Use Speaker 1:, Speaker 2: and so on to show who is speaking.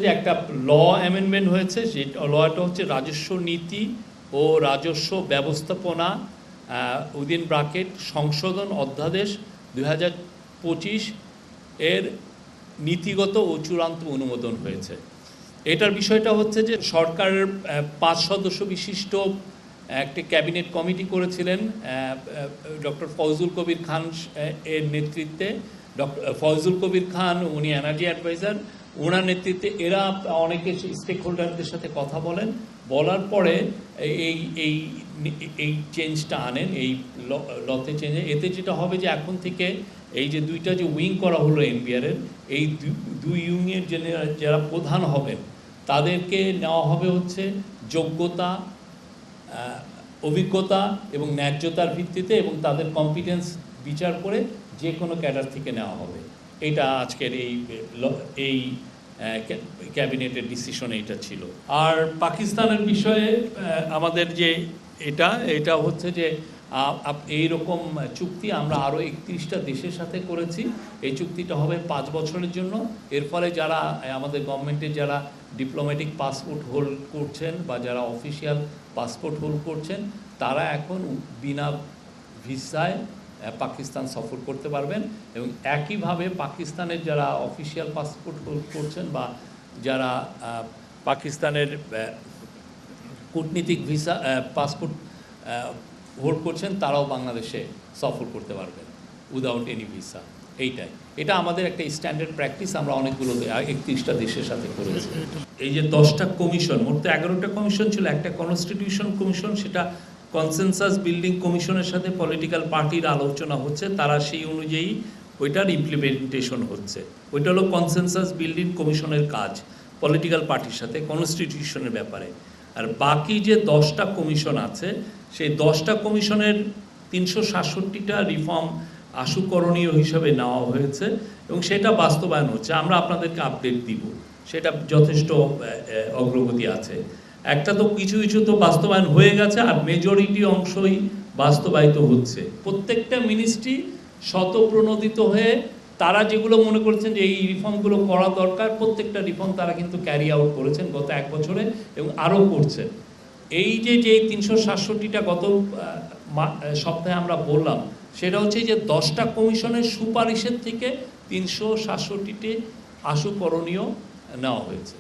Speaker 1: যে একটা ল অ্যামেন্ডমেন্ট হয়েছে, সেই লটা হচ্ছে রাজস্ব নীতি ও রাজস্ব ব্যবস্থাপনা উইদিন ব্র্যাকেট সংশোধন অধ্যাদেশ 2025 এর নীতিগত ও চূড়ান্ত অনুমোদন হয়েছে। এটার বিষয়টা হচ্ছে যে সরকারের 5 সদস্য বিশিষ্ট একটি ক্যাবিনেট কমিটি করেছিলেন ডক্টর ফয়জুল কবির খান এর নেতৃত্বে। ফয়জুল কবির খান উনি এনার্জি অ্যাডভাইজার, ওনার নেতৃত্বে এরা অনেকে স্টেক হোল্ডারদের সাথে কথা বলার পরে এই চেঞ্জটা আনেন, এই লতে চেঞ্জে। এতে যেটা হবে যে এখন থেকে এই যে দুইটা যে উইং করা হলো এনবিআরের, এই দুই উইংয়ের যারা প্রধান হবেন তাদেরকে নেওয়া হবে হচ্ছে যোগ্যতা, অভিজ্ঞতা এবং ন্যায্যতার ভিত্তিতে, এবং তাদের কম্পিটেন্স বিচার করে যে কোনো ক্যাডার থেকে নেওয়া হবে। এটা আজকের এই ক্যাবিনেটের ডিসিশন এইটা ছিল। আর পাকিস্তানের বিষয়ে আমাদের যে এটা হচ্ছে যে এইরকম চুক্তি আমরা আরও 31টা দেশের সাথে করেছি। এই চুক্তিটা হবে 5 বছরের জন্য। এর ফলে যারা আমাদের গভর্নমেন্টের যারা ডিপ্লোম্যাটিক পাসপোর্ট হোল্ড করছেন বা যারা অফিসিয়াল পাসপোর্ট হোল্ড করছেন, তারা এখন বিনা ভিসায় পাকিস্তান সফর করতে পারবেন। এবং একইভাবে পাকিস্তানের যারা অফিসিয়াল পাসপোর্ট হোল্ড করছেন বা যারা পাকিস্তানের কূটনীতিক ভিসা পাসপোর্ট হোল্ড করছেন, তারাও বাংলাদেশে সফর করতে পারবেন উইদাউট এনি ভিসা। এটা আমাদের একটা স্ট্যান্ডার্ড প্র্যাকটিস, আমরা অনেকগুলো 31টা দেশের সাথে করেছি। এই যে 10টা কমিশন, মোট 11টা কমিশন ছিল, একটা কনস্টিটিউশন কমিশন, সেটা কনসেনসাস বিল্ডিং কমিশনের সাথে পলিটিক্যাল পার্টির আলোচনা হচ্ছে, তারা সেই অনুযায়ী ওইটার ইমপ্লিমেন্টেশন হচ্ছে। ওইটা হলো কনসেনসাস বিল্ডিং কমিশনের কাজ, পলিটিক্যাল পার্টির সাথে কনস্টিটিউশনের ব্যাপারে। আর বাকি যে 10টা কমিশন আছে, সেই 10টা কমিশনের 367টা রিফর্ম আশুকরণীয় হিসাবে নেওয়া হয়েছে এবং সেটা বাস্তবায়ন হচ্ছে। আমরা আপনাদেরকে আপডেট দিব, সেটা যথেষ্ট অগ্রগতি আছে। একটা তো কিছু তো বাস্তবায়ন হয়ে গেছে, আর মেজরিটি অংশই বাস্তবায়িত হচ্ছে। প্রত্যেকটা মিনিস্ট্রি স্বতঃপ্রণোদিত হয়ে তারা যেগুলো মনে করছেন যে এই রিফর্মগুলো করা দরকার, প্রত্যেকটা রিফর্ম তারা কিন্তু ক্যারি আউট করেছেন গত 1 বছরে এবং আরও করছেন। এই যে 367টা গত সপ্তাহে আমরা বললাম, সেটা হচ্ছে যে 10টা কমিশনের সুপারিশের থেকে 367টি আশুকরণীয় নেওয়া হয়েছে।